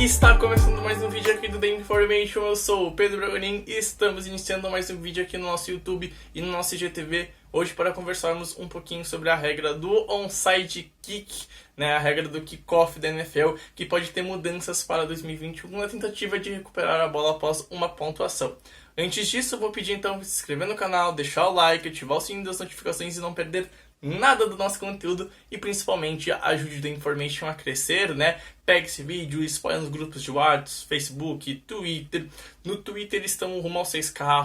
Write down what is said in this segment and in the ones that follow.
Está começando mais um vídeo aqui do The Information. Eu sou o Pedro Bragonin e estamos iniciando mais um vídeo aqui no nosso YouTube e no nosso IGTV. Hoje para conversarmos um pouquinho sobre a regra do onside kick, né, a regra do kickoff da NFL, que pode ter mudanças para 2021 na tentativa de recuperar a bola após uma pontuação. Antes disso, eu vou pedir então para se inscrever no canal, deixar o like, ativar o sininho das notificações e não perder nada do nosso conteúdo e principalmente ajude o The Information a crescer, né? Pegue esse vídeo, espalhe nos grupos de WhatsApp, Facebook, Twitter. No Twitter estamos rumo ao 6K,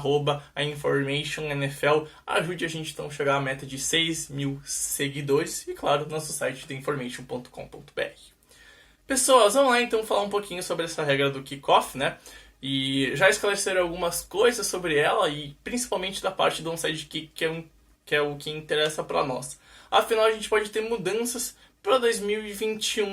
@InformationNFL. Ajude a gente então a chegar à meta de 6 mil seguidores e claro, nosso site theinformation.com.br. Pessoas, vamos lá então falar um pouquinho sobre essa regra do kickoff, né? E já esclarecer algumas coisas sobre ela e principalmente da parte do onside kick, que é o que interessa para nós. Afinal, a gente pode ter mudanças para 2021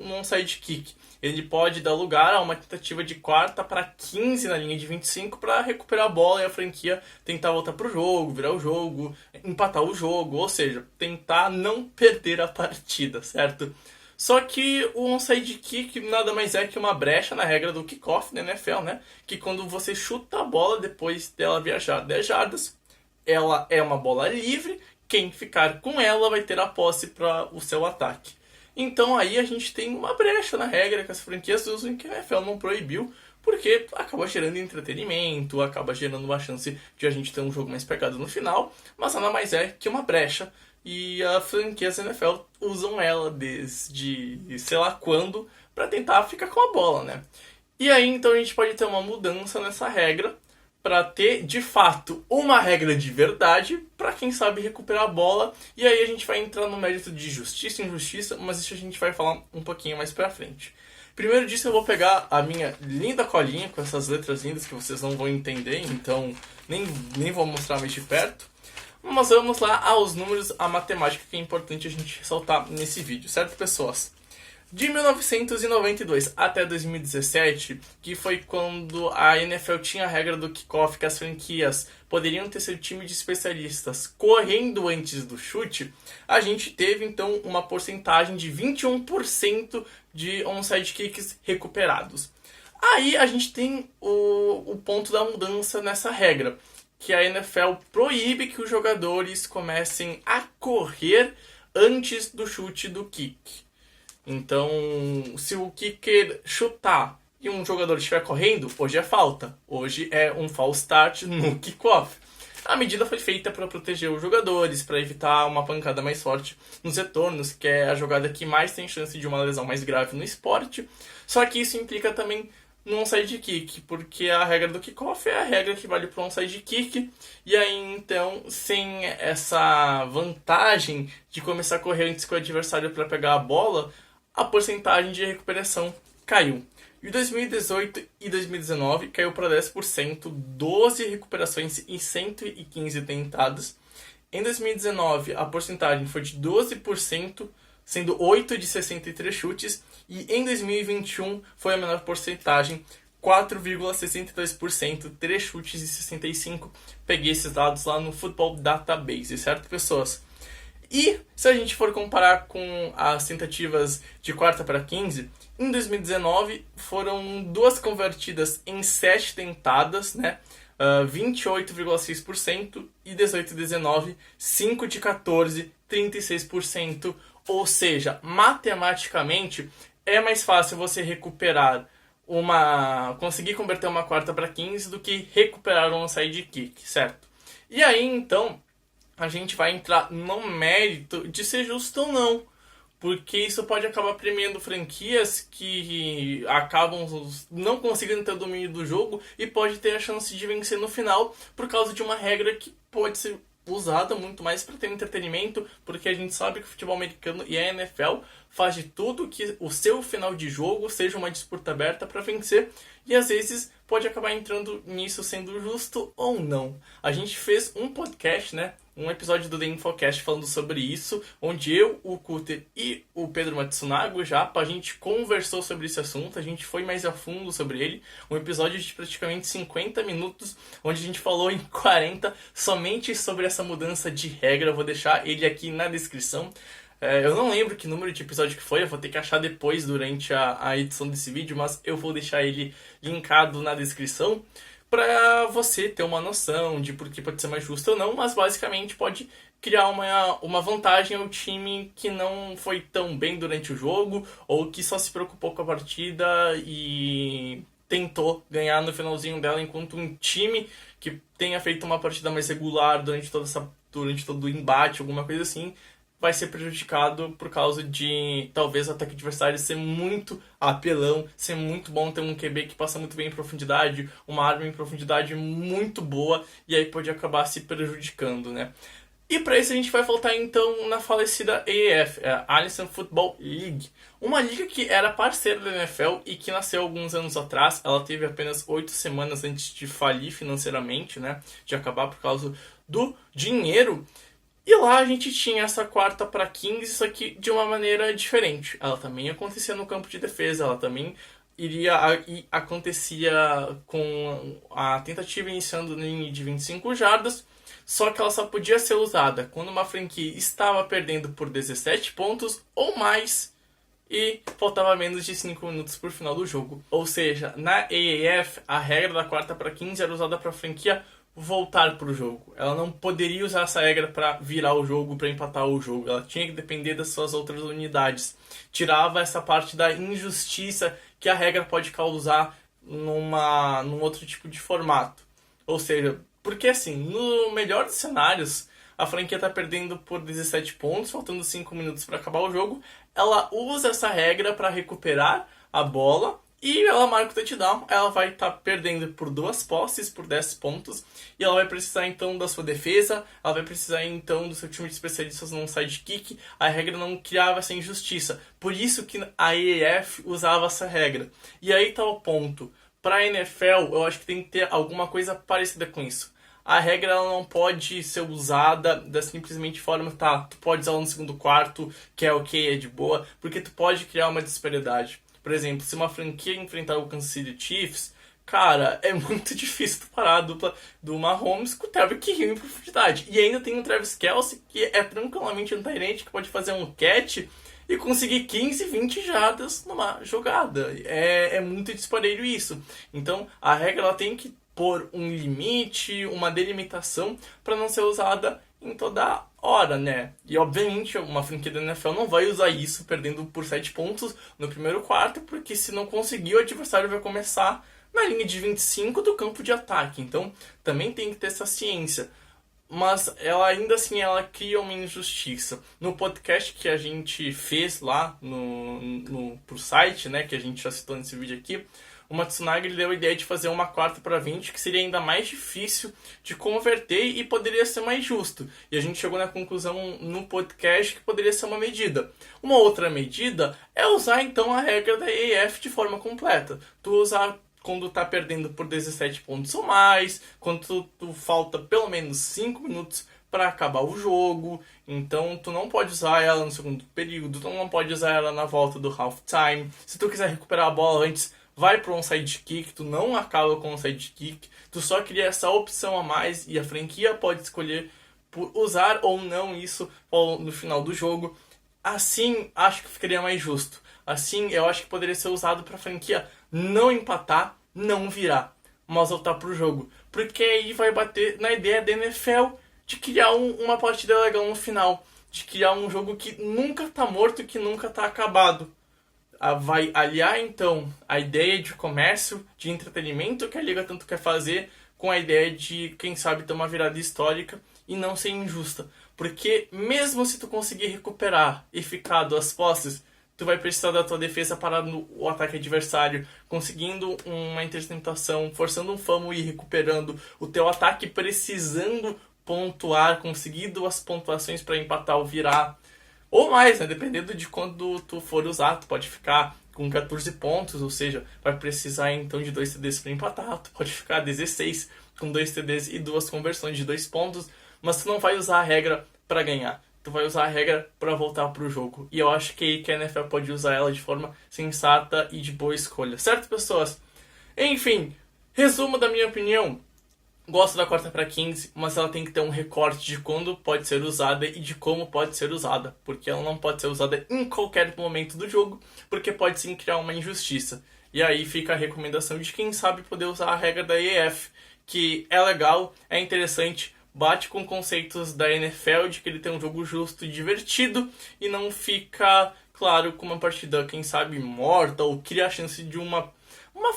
no onside kick. Ele pode dar lugar a uma tentativa de 4ª para 15 na linha de 25 para recuperar a bola e a franquia tentar voltar para o jogo, virar o jogo, empatar o jogo, ou seja, tentar não perder a partida, certo? Só que o onside kick nada mais é que uma brecha na regra do kickoff da NFL, né? Que quando você chuta a bola depois dela viajar 10 jardas, ela é uma bola livre, quem ficar com ela vai ter a posse para o seu ataque. Então aí a gente tem uma brecha na regra que as franquias usam que a NFL não proibiu, porque acaba gerando entretenimento, acaba gerando uma chance de a gente ter um jogo mais pegado no final, mas nada mais é que uma brecha e as franquias da NFL usam ela desde sei lá quando para tentar ficar com a bola, né? E aí então a gente pode ter uma mudança nessa regra, para ter, de fato, uma regra de verdade para quem sabe recuperar a bola. E aí a gente vai entrar no mérito de justiça e injustiça, mas isso a gente vai falar um pouquinho mais pra frente. Primeiro disso eu vou pegar a minha linda colinha com essas letras lindas que vocês não vão entender, então nem vou mostrar mais de perto. Mas vamos lá aos números, a matemática que é importante a gente ressaltar nesse vídeo, certo, pessoas? De 1992 até 2017, que foi quando a NFL tinha a regra do kickoff, que as franquias poderiam ter seu time de especialistas correndo antes do chute, a gente teve então uma porcentagem de 21% de onside kicks recuperados. Aí a gente tem o ponto da mudança nessa regra, que a NFL proíbe que os jogadores comecem a correr antes do chute do kick. Então, se o kicker chutar e um jogador estiver correndo, hoje é falta. Hoje é um false start no kickoff. A medida foi feita para proteger os jogadores, para evitar uma pancada mais forte nos retornos, que é a jogada que mais tem chance de uma lesão mais grave no esporte. Só que isso implica também no onside kick, porque a regra do kickoff é a regra que vale para o onside kick. E aí, então, sem essa vantagem de começar a correr antes que o adversário para pegar a bola, a porcentagem de recuperação caiu. Em 2018 e 2019 caiu para 10%, 12 recuperações e 115 tentadas. Em 2019 a porcentagem foi de 12%, sendo 8 de 63 chutes. E em 2021 foi a menor porcentagem, 4,62%, 3 chutes e 65. Peguei esses dados lá no Football Database, certo, pessoas? E se a gente for comparar com as tentativas de 4ª para 15, em 2019 foram 2 convertidas em 7 tentadas, né? 28,6%, e 18 e 19, 5 de 14, 36%. Ou seja, matematicamente é mais fácil você recuperar conseguir converter uma 4ª para 15 do que recuperar um onside kick, certo? E aí então a gente vai entrar no mérito de ser justo ou não, porque isso pode acabar premiando franquias que acabam não conseguindo ter o domínio do jogo e pode ter a chance de vencer no final por causa de uma regra que pode ser usada muito mais para ter entretenimento, porque a gente sabe que o futebol americano e a NFL faz de tudo que o seu final de jogo seja uma disputa aberta para vencer, e às vezes pode acabar entrando nisso sendo justo ou não. A gente fez um podcast, né? Um episódio do The Infocast falando sobre isso, onde eu, o Cutter e o Pedro Matsunaga, a gente conversou sobre esse assunto, a gente foi mais a fundo sobre ele. Um episódio de praticamente 50 minutos, onde a gente falou em 40 somente sobre essa mudança de regra. Eu vou deixar ele aqui na descrição. Eu não lembro que número de episódio que foi, eu vou ter que achar depois durante a edição desse vídeo, mas eu vou deixar ele linkado na descrição para você ter uma noção de por que pode ser mais justo ou não, mas basicamente pode criar uma vantagem ao time que não foi tão bem durante o jogo ou que só se preocupou com a partida e tentou ganhar no finalzinho dela, enquanto um time que tenha feito uma partida mais regular durante todo o embate, alguma coisa assim, vai ser prejudicado por causa de talvez o ataque adversário ser muito apelão, ser muito bom, ter um QB que passa muito bem em profundidade, uma arma em profundidade muito boa, e aí pode acabar se prejudicando, né? E para isso a gente vai voltar então na falecida AAF, a Allison Football League. Uma liga que era parceira da NFL e que nasceu alguns anos atrás. Ela teve apenas 8 semanas antes de falir financeiramente, né? De acabar por causa do dinheiro. E lá a gente tinha essa quarta para Kings, só que de uma maneira diferente. Ela também acontecia no campo de defesa, ela também acontecia com a tentativa iniciando na linha de 25 jardas. Só que ela só podia ser usada quando uma franquia estava perdendo por 17 pontos ou mais e faltava menos de 5 minutos para o final do jogo. Ou seja, na AAF, a regra da quarta para 15 era usada para a franquia voltar para o jogo. Ela não poderia usar essa regra para virar o jogo, para empatar o jogo. Ela tinha que depender das suas outras unidades. Tirava essa parte da injustiça que a regra pode causar num outro tipo de formato. Ou seja, porque assim, no melhor dos cenários, a franquia tá perdendo por 17 pontos, faltando 5 minutos para acabar o jogo. Ela usa essa regra para recuperar a bola e ela marca o touchdown. Ela vai estar perdendo por 2 posses, por 10 pontos. E ela vai precisar então da sua defesa, ela vai precisar então do seu time de especialistas num sidekick. A regra não criava essa injustiça. Por isso que a AAF usava essa regra. E aí tá o ponto. Para a NFL, eu acho que tem que ter alguma coisa parecida com isso. A regra ela não pode ser usada da simplesmente forma, tá, tu pode usar ela no segundo quarto, que é ok, é de boa, porque tu pode criar uma disparidade. Por exemplo, se uma franquia enfrentar o Kansas City Chiefs, cara, é muito difícil tu parar a dupla do Mahomes com o Tyreek Hill em profundidade. E ainda tem o Travis Kelce, que é tranquilamente um tight end, que pode fazer um catch e conseguir 15, 20 jardas numa jogada. É muito disparelho isso. Então, a regra ela tem que pôr um limite, uma delimitação para não ser usada em toda hora, né? E obviamente uma franquia da NFL não vai usar isso perdendo por 7 pontos no primeiro quarto, porque se não conseguir o adversário vai começar na linha de 25 do campo de ataque. Então também tem que ter essa ciência. Mas ela ainda assim ela cria uma injustiça. No podcast que a gente fez lá pro site, né, que a gente já citou nesse vídeo aqui, o Matsunaga ele deu a ideia de fazer uma quarta para 20 que seria ainda mais difícil de converter e poderia ser mais justo. E a gente chegou na conclusão no podcast que poderia ser uma medida. Uma outra medida é usar então a regra da AAF de forma completa. Tu usar quando tá perdendo por 17 pontos ou mais, quando tu falta pelo menos 5 minutos para acabar o jogo. Então tu não pode usar ela no segundo período, tu não pode usar ela na volta do halftime. Se tu quiser recuperar a bola antes, vai para um sidekick, tu não acaba com um sidekick, tu só cria essa opção a mais e a franquia pode escolher por usar ou não isso no final do jogo. Assim, acho que ficaria mais justo. Assim, eu acho que poderia ser usado para a franquia não empatar, não virar, mas voltar pro jogo. Porque aí vai bater na ideia da NFL de criar uma partida legal no final, de criar um jogo que nunca tá morto, que nunca tá acabado. Vai aliar então a ideia de comércio, de entretenimento que a liga tanto quer fazer, com a ideia de, quem sabe, ter uma virada histórica e não ser injusta. Porque mesmo se tu conseguir recuperar e ficar 2 posses, tu vai precisar da tua defesa parando o ataque adversário, conseguindo uma interceptação, forçando um fumble e recuperando o teu ataque, precisando pontuar, conseguir 2 pontuações para empatar ou virar. Ou mais, né? Dependendo de quando tu for usar, tu pode ficar com 14 pontos, ou seja, vai precisar então de 2 TDs para empatar, tu pode ficar 16 com 2 TDs e 2 conversões de 2 pontos, mas tu não vai usar a regra para ganhar, tu vai usar a regra para voltar pro jogo. E eu acho que aí que a NFL pode usar ela de forma sensata e de boa escolha, certo, pessoas? Enfim, resumo da minha opinião. Gosto da corta para 15, mas ela tem que ter um recorte de quando pode ser usada e de como pode ser usada, porque ela não pode ser usada em qualquer momento do jogo, porque pode sim criar uma injustiça. E aí fica a recomendação de quem sabe poder usar a regra da EF, que é legal, é interessante, bate com conceitos da NFL de que ele tem um jogo justo e divertido e não fica, claro, com uma partida, quem sabe, morta ou cria a chance de uma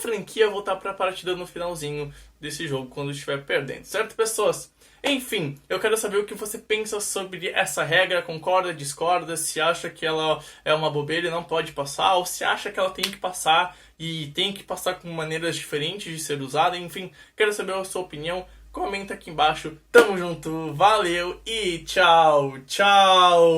franquia voltar para a partida no finalzinho desse jogo quando estiver perdendo, certo, pessoas? Enfim, eu quero saber o que você pensa sobre essa regra, concorda, discorda, se acha que ela é uma bobeira e não pode passar, ou se acha que ela tem que passar e tem que passar com maneiras diferentes de ser usada, enfim, quero saber a sua opinião, comenta aqui embaixo, tamo junto, valeu e tchau, tchau!